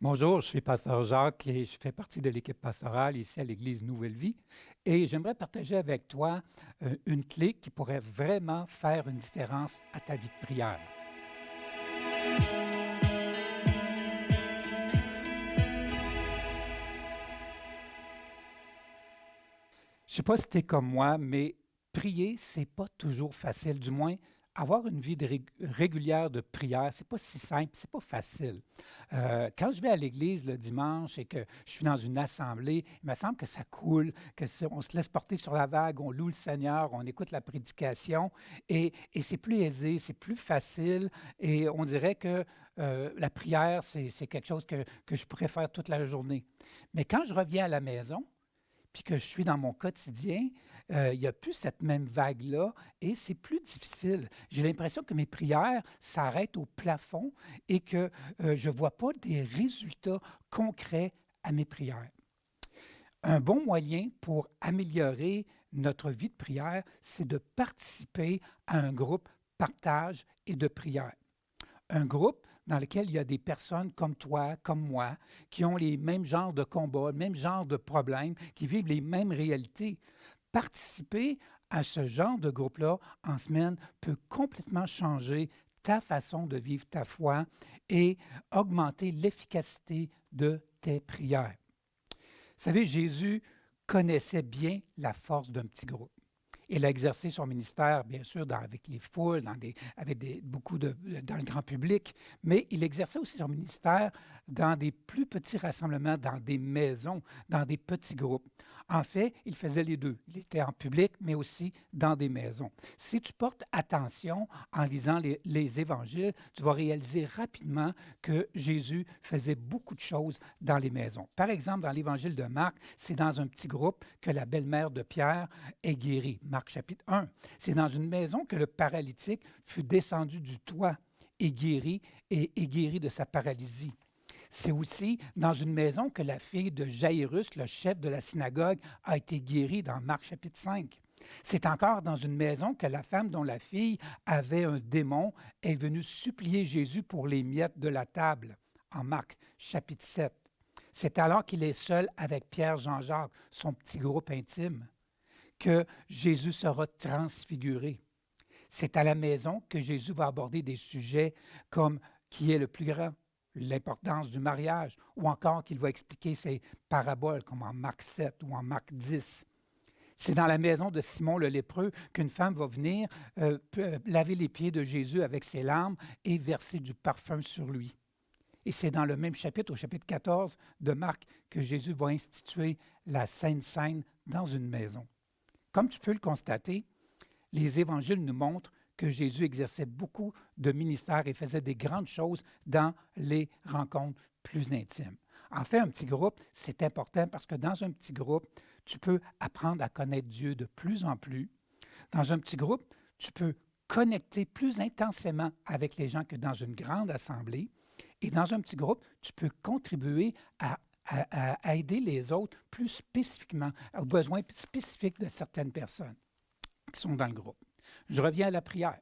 Bonjour, je suis pasteur Jacques et je fais partie de l'équipe pastorale ici à l'Église Nouvelle Vie. Et j'aimerais partager avec toi une clé qui pourrait vraiment faire une différence à ta vie de prière. Je ne sais pas si tu es comme moi, mais prier, c'est pas toujours facile. Du moins, avoir une vie régulière de prière, c'est pas si simple, c'est pas facile. Quand je vais à l'église le dimanche et que je suis dans une assemblée, il me semble que ça coule, on se laisse porter sur la vague, on loue le Seigneur, on écoute la prédication et c'est plus aisé, c'est plus facile et on dirait que la prière, c'est quelque chose que je pourrais faire toute la journée. Mais quand je reviens à la maison, puis que je suis dans mon quotidien, il n'y a plus cette même vague-là et c'est plus difficile. J'ai l'impression que mes prières s'arrêtent au plafond et que je ne vois pas des résultats concrets à mes prières. Un bon moyen pour améliorer notre vie de prière, c'est de participer à un groupe partage et de prière. Un groupe dans lequel il y a des personnes comme toi, comme moi, qui ont les mêmes genres de combats, le même genre de problèmes, qui vivent les mêmes réalités. Participer à ce genre de groupe-là en semaine peut complètement changer ta façon de vivre ta foi et augmenter l'efficacité de tes prières. Vous savez, Jésus connaissait bien la force d'un petit groupe. Il a exercé son ministère, bien sûr, avec les foules, dans le grand public, mais il exerçait aussi son ministère dans des plus petits rassemblements, dans des maisons, dans des petits groupes. En fait, il faisait les deux. Il était en public, mais aussi dans des maisons. Si tu portes attention en lisant les évangiles, tu vas réaliser rapidement que Jésus faisait beaucoup de choses dans les maisons. Par exemple, dans l'évangile de Marc, c'est dans un petit groupe que la belle-mère de Pierre est guérie. Marc chapitre 1. C'est dans une maison que le paralytique fut descendu du toit et guéri de sa paralysie. C'est aussi dans une maison que la fille de Jaïrus, le chef de la synagogue, a été guérie dans Marc chapitre 5. C'est encore dans une maison que la femme dont la fille avait un démon est venue supplier Jésus pour les miettes de la table, en Marc chapitre 7. C'est alors qu'il est seul avec Pierre, Jean-Jacques, son petit groupe intime, que Jésus sera transfiguré. C'est à la maison que Jésus va aborder des sujets comme qui est le plus grand, l'importance du mariage, ou encore qu'il va expliquer ses paraboles comme en Marc 7 ou en Marc 10. C'est dans la maison de Simon le lépreux qu'une femme va venir laver les pieds de Jésus avec ses larmes et verser du parfum sur lui. Et c'est dans le même chapitre, au chapitre 14 de Marc, que Jésus va instituer la Sainte Seine dans une maison. Comme tu peux le constater, les évangiles nous montrent que Jésus exerçait beaucoup de ministères et faisait des grandes choses dans les rencontres plus intimes. En fait, un petit groupe, c'est important parce que dans un petit groupe, tu peux apprendre à connaître Dieu de plus en plus. Dans un petit groupe, tu peux connecter plus intensément avec les gens que dans une grande assemblée. Et dans un petit groupe, tu peux contribuer à aider les autres plus spécifiquement, aux besoins spécifiques de certaines personnes qui sont dans le groupe. Je reviens à la prière.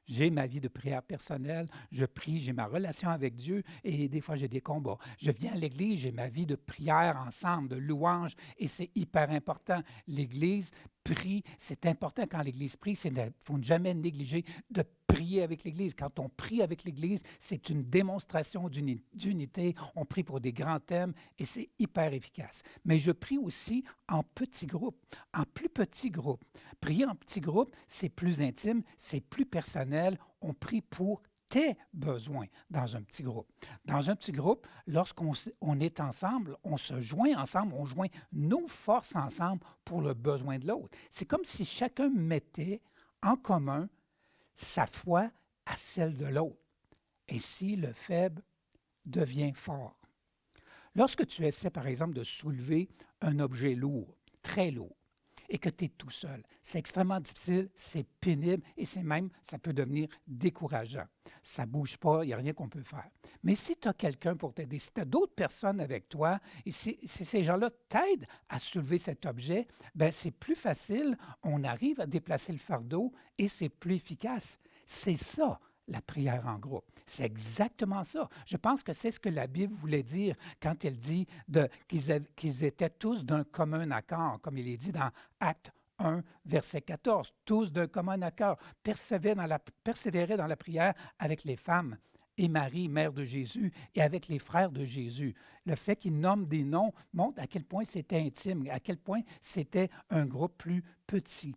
J'ai ma vie de prière personnelle, je prie, j'ai ma relation avec Dieu et des fois j'ai des combats. Je viens à l'Église, j'ai ma vie de prière ensemble, de louange et c'est hyper important. L'Église prie, c'est important quand l'Église prie, il ne faut jamais négliger de prier avec l'Église. Quand on prie avec l'Église, c'est une démonstration d'unité. On prie pour des grands thèmes et c'est hyper efficace. Mais je prie aussi en petits groupes, en plus petits groupes. Prier en petits groupes, c'est plus intime, c'est plus personnel. On prie pour tes besoins dans un petit groupe. Dans un petit groupe, lorsqu'on est ensemble, on se joint ensemble, on joint nos forces ensemble pour le besoin de l'autre. C'est comme si chacun mettait en commun sa foi à celle de l'autre. Ainsi, le faible devient fort. Lorsque tu essaies, par exemple, de soulever un objet lourd, très lourd, et que tu es tout seul, c'est extrêmement difficile, c'est pénible et ça peut devenir décourageant. Ça ne bouge pas, il n'y a rien qu'on peut faire. Mais si tu as quelqu'un pour t'aider, si tu as d'autres personnes avec toi, et si ces gens-là t'aident à soulever cet objet, ben c'est plus facile, on arrive à déplacer le fardeau et c'est plus efficace. C'est ça, la prière en groupe. C'est exactement ça. Je pense que c'est ce que la Bible voulait dire quand elle dit qu'ils étaient tous d'un commun accord, comme il est dit dans Actes 1, verset 14. Tous d'un commun accord, persévéraient dans la prière avec les femmes et Marie, mère de Jésus, et avec les frères de Jésus. Le fait qu'ils nomment des noms montre à quel point c'était intime, à quel point c'était un groupe plus petit.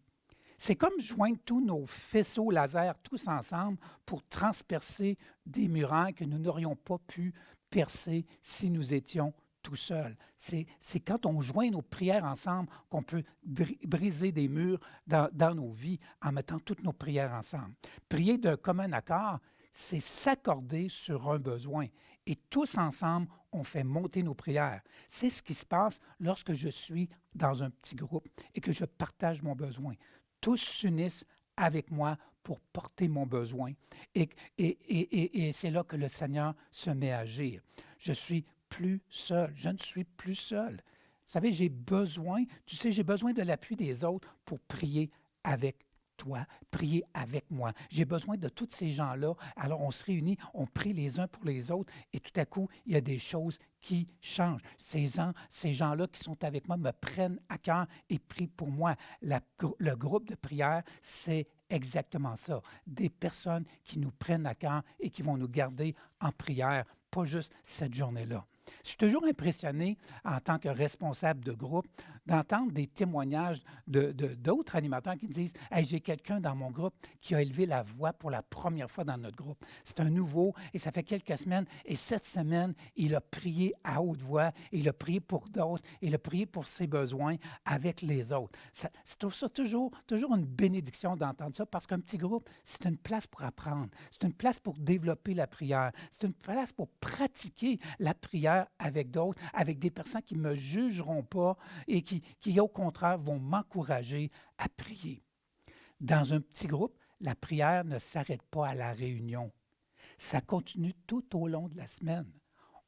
C'est comme joindre tous nos faisceaux laser tous ensemble pour transpercer des murailles que nous n'aurions pas pu percer si nous étions tout seuls. C'est quand on joint nos prières ensemble qu'on peut briser des murs dans nos vies en mettant toutes nos prières ensemble. Prier d'un commun accord, c'est s'accorder sur un besoin. Et tous ensemble, on fait monter nos prières. C'est ce qui se passe lorsque je suis dans un petit groupe et que je partage mon besoin. Tous s'unissent avec moi pour porter mon besoin. Et c'est là que le Seigneur se met à agir. Je suis plus seul. Je ne suis plus seul. Vous savez, j'ai besoin de l'appui des autres pour prier avec toi, prier avec moi. J'ai besoin de tous ces gens-là. Alors, on se réunit, on prie les uns pour les autres et tout à coup, il y a des choses qui changent. Ces gens-là qui sont avec moi me prennent à cœur et prient pour moi. Le groupe de prière, c'est exactement ça. Des personnes qui nous prennent à cœur et qui vont nous garder en prière, pas juste cette journée-là. Je suis toujours impressionné en tant que responsable de groupe d'entendre des témoignages d'autres animateurs qui disent « Hey, j'ai quelqu'un dans mon groupe qui a élevé la voix pour la première fois dans notre groupe. C'est un nouveau et ça fait quelques semaines. Et cette semaine, il a prié à haute voix, il a prié pour d'autres, il a prié pour ses besoins avec les autres. » Je trouve ça toujours une bénédiction d'entendre ça parce qu'un petit groupe, c'est une place pour apprendre, c'est une place pour développer la prière, c'est une place pour pratiquer la prière avec d'autres, avec des personnes qui ne me jugeront pas et qui, au contraire, vont m'encourager à prier. Dans un petit groupe, la prière ne s'arrête pas à la réunion. Ça continue tout au long de la semaine.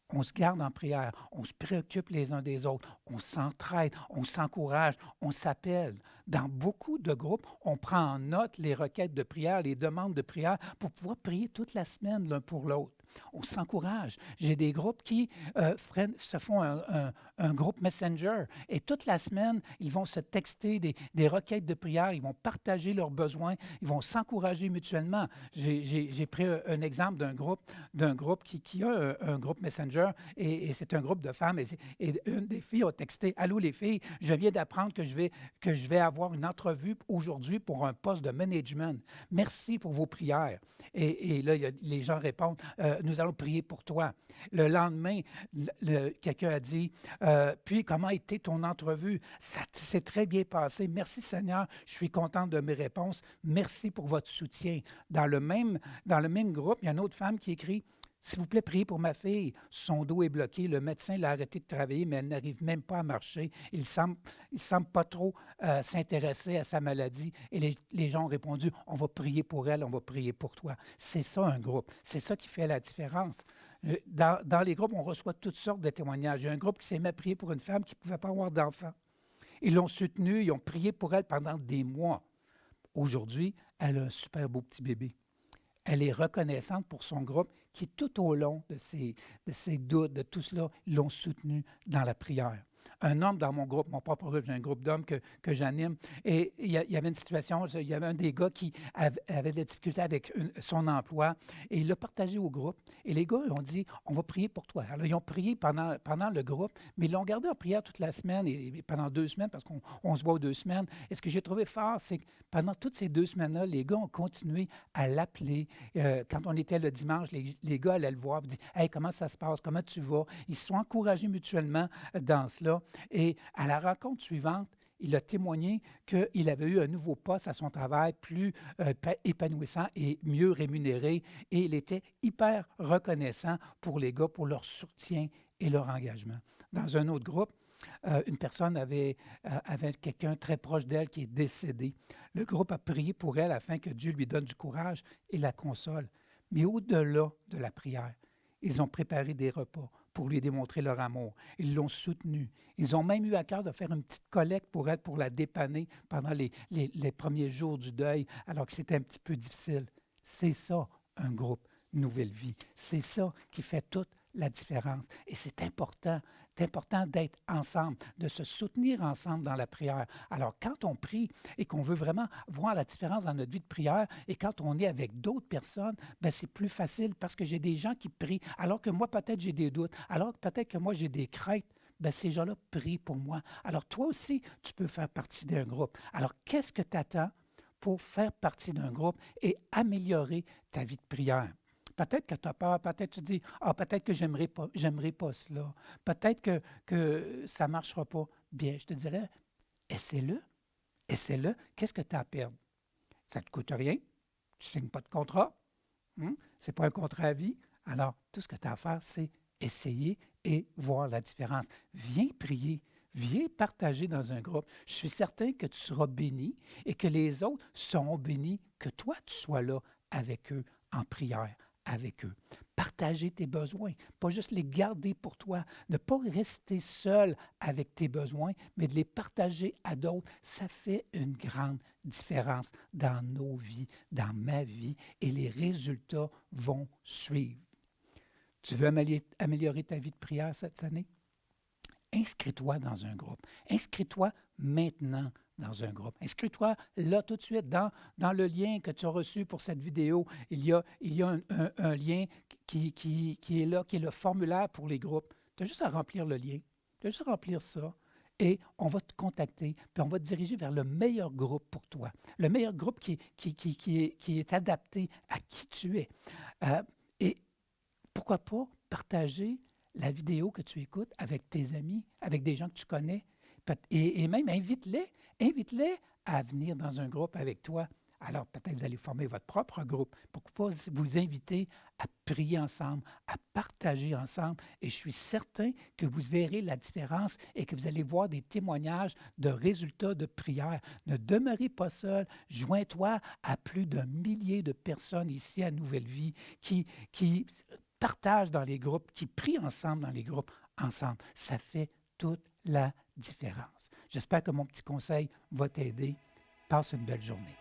On se garde en prière, on se préoccupe les uns des autres, on s'entraide, on s'encourage, on s'appelle. Dans beaucoup de groupes, on prend en note les requêtes de prière, les demandes de prière pour pouvoir prier toute la semaine l'un pour l'autre. On s'encourage. J'ai des groupes qui se font un groupe Messenger et toute la semaine, ils vont se texter des requêtes de prière, ils vont partager leurs besoins, ils vont s'encourager mutuellement. J'ai pris un exemple d'un groupe qui a un groupe Messenger et c'est un groupe de femmes et une des filles a texté « Allô les filles, je viens d'apprendre que je vais avoir une entrevue aujourd'hui pour un poste de management. Merci pour vos prières. » Et là, les gens répondent nous allons prier pour toi. Le lendemain, quelqu'un a dit puis comment a été ton entrevue? Ça s'est très bien passé. Merci Seigneur, je suis contente de mes réponses. Merci pour votre soutien. Dans le même groupe, il y a une autre femme qui écrit s'il vous plaît, priez pour ma fille. Son dos est bloqué. Le médecin l'a arrêté de travailler, mais elle n'arrive même pas à marcher. Il semble pas trop s'intéresser à sa maladie. Et les gens ont répondu, on va prier pour elle, on va prier pour toi. C'est ça un groupe. C'est ça qui fait la différence. Dans les groupes, on reçoit toutes sortes de témoignages. Il y a un groupe qui s'est mis à prier pour une femme qui ne pouvait pas avoir d'enfant. Ils l'ont soutenue, ils ont prié pour elle pendant des mois. Aujourd'hui, elle a un super beau petit bébé. Elle est reconnaissante pour son groupe qui, tout au long de ses doutes, de tout cela, l'ont soutenue dans la prière. Un homme dans mon groupe, mon propre groupe, j'ai un groupe d'hommes que j'anime, et il y avait une situation, il y avait un des gars qui avait des difficultés avec son emploi, et il l'a partagé au groupe, et les gars ils ont dit, on va prier pour toi. Alors, ils ont prié pendant le groupe, mais ils l'ont gardé en prière toute la semaine, et pendant 2 semaines, parce qu'on se voit aux 2 semaines. Et ce que j'ai trouvé fort, c'est que pendant toutes ces 2 semaines-là, les gars ont continué à l'appeler. Quand on était le dimanche, les gars allaient le voir, dire, « Hey, comment ça se passe? Comment tu vas? » Ils se sont encouragés mutuellement dans cela. Et à la rencontre suivante, il a témoigné qu'il avait eu un nouveau poste à son travail, plus épanouissant et mieux rémunéré. Et il était hyper reconnaissant pour les gars, pour leur soutien et leur engagement. Dans un autre groupe, une personne avait quelqu'un très proche d'elle qui est décédé. Le groupe a prié pour elle afin que Dieu lui donne du courage et la console. Mais au-delà de la prière, ils ont préparé des repas pour lui démontrer leur amour. Ils l'ont soutenue. Ils ont même eu à cœur de faire une petite collecte pour elle, pour la dépanner pendant les premiers jours du deuil, alors que c'était un petit peu difficile. C'est ça, un groupe Nouvelle Vie. C'est ça qui fait toute la différence. Et c'est important. C'est important d'être ensemble, de se soutenir ensemble dans la prière. Alors, quand on prie et qu'on veut vraiment voir la différence dans notre vie de prière, et quand on est avec d'autres personnes, ben c'est plus facile parce que j'ai des gens qui prient, alors que moi, peut-être, j'ai des doutes, alors que peut-être que moi, j'ai des craintes. Ben, ces gens-là prient pour moi. Alors, toi aussi, tu peux faire partie d'un groupe. Alors, qu'est-ce que tu attends pour faire partie d'un groupe et améliorer ta vie de prière? Peut-être que tu as peur, peut-être tu dis, ah, peut-être que j'aimerais pas cela, peut-être que ça ne marchera pas. Bien, je te dirais, essaie-le, essaie-le. Qu'est-ce que tu as à perdre? Ça ne te coûte rien, tu ne signes pas de contrat, ce n'est pas un contrat à vie. Alors, tout ce que tu as à faire, c'est essayer et voir la différence. Viens prier, viens partager dans un groupe. Je suis certain que tu seras béni et que les autres seront bénis, que toi, tu sois là avec eux en prière, avec eux. Partager tes besoins, pas juste les garder pour toi, ne pas rester seul avec tes besoins, mais de les partager à d'autres. Ça fait une grande différence dans nos vies, dans ma vie, et les résultats vont suivre. Tu veux améliorer ta vie de prière cette année? Inscris-toi dans un groupe. Inscris-toi maintenant dans un groupe. Inscris-toi là tout de suite dans le lien que tu as reçu pour cette vidéo. Il y a un lien qui est là, qui est le formulaire pour les groupes. Tu as juste à remplir le lien. Tu as juste à remplir ça. Et on va te contacter, puis on va te diriger vers le meilleur groupe pour toi. Le meilleur groupe qui est adapté à qui tu es. Et pourquoi pas partager la vidéo que tu écoutes avec tes amis, avec des gens que tu connais, et même invite-les à venir dans un groupe avec toi. Alors peut-être vous allez former votre propre groupe. Pourquoi pas vous inviter à prier ensemble, à partager ensemble, et je suis certain que vous verrez la différence et que vous allez voir des témoignages de résultats de prière. Ne demeurez pas seul, joins-toi à plus d'un millier de personnes ici à Nouvelle Vie qui partagent dans les groupes, qui prient ensemble dans les groupes ensemble. Ça fait toute la différence. J'espère que mon petit conseil va t'aider. Passe une belle journée.